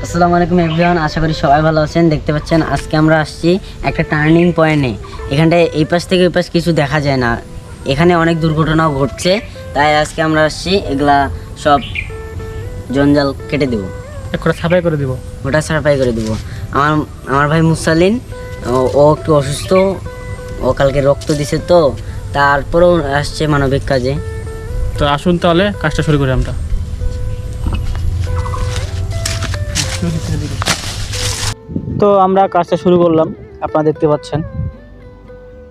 আসসালামু আলাইকুম এভরিওয়ান, আশা করি সবাই ভালো আছেন। দেখতে পাচ্ছেন আজকে আমরা আসছি একটা টার্নিং পয়েন্টে। এখানটায় এই পাশ থেকে ওই পাশ কিছু দেখা যায় না, এখানে অনেক দুর্ঘটনাও ঘটছে। তাই আজকে আমরা আসছি এগুলা সব জঞ্জাল কেটে দেবো, একটা সাফাই করে দিব। ওটা সারফাই করে দেবো। আমার ভাই মুসালিন ও একটু অসুস্থ, ও কালকে রক্ত দিছে, তো তারপরেও আসছে মানবিক কাজে। তো আসুন তাহলে কাজটা শুরু করি আমরা। তো আমরা কাজটা শুরু করলাম, আপনারা দেখতে পাচ্ছেন।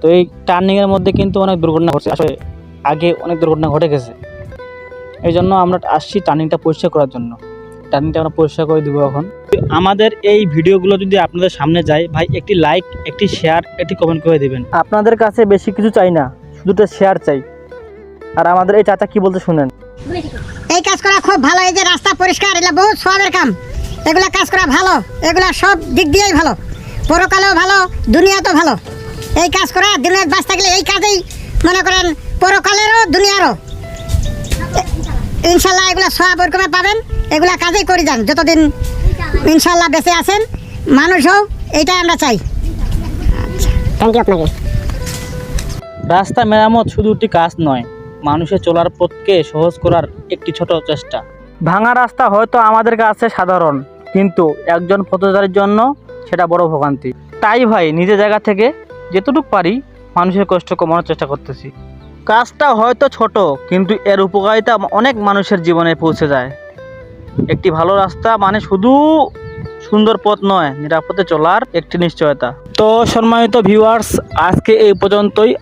তো এই টার্নিংয়ের মধ্যে কিন্তু অনেক দুর্ঘটনা ঘটছে, আসলে আগে অনেক দুর্ঘটনা ঘটে গেছে। এই জন্য আমরা আসছি টার্নিংটা পরিষ্কার করার জন্য। টার্নিংটা আমরা পরিষ্কার করে দেবো এখন। আমাদের এই ভিডিওগুলো যদি আপনাদের সামনে যায়, ভাই একটি লাইক, একটি শেয়ার, একটি কমেন্ট করে দিবেন। আপনাদের কাছে বেশি কিছু চাই না, শুধুটা শেয়ার চাই। আর আমাদের এই চাচা কি বলতে শুনেন। এই কাজ করা খুব ভালো। এই যে রাস্তা পরিষ্কার, এটা বহুত সওয়াবের কাম। এগুলা কাজ করা ভালো, এগুলা সব দিক দিয়েই ভালো, পরকালেও ভালো, দুনিয়াতেও ভালো। এই কাজ করা দুনিয়ায় বাঁচতে গেলে এই কাজেই মনে করেন পরকালেরও দুনিয়ারও ইনশাল্লাহ এগুলা সওয়াব ওরকমে পাবেন। এগুলা কাজেই করে যান যতদিন ইনশাল্লাহ বেঁচে আছেন, মানুষ হোক, এইটাই আমরা চাই। থ্যাংক ইউ আপনাকে। রাস্তা মেরামত শুধু একটি কাজ নয়, মানুষের চলার পথকে সহজ করার একটি ছোট চেষ্টা। ভাঙা রাস্তা হয়তো আমাদের কাছে সাধারণ, কিন্তু একজন পথচারীর জন্য সেটা বড় ভোগান্তি। তাই ভাই নিজের জায়গা থেকে যেতটুকু পারি মানুষের কষ্ট কমানোর চেষ্টা করতেছি। কাজটা হয়তো ছোট, কিন্তু এর উপকারিতা অনেক মানুষের জীবনে পৌঁছে যায়। একটি ভালো রাস্তা মানে শুধু সুন্দর পথ নয়, নিরাপদে চলার একটি নিশ্চয়তা। তো সম্মানিত ভিউয়ার্স, আজকে এই পর্যন্তই।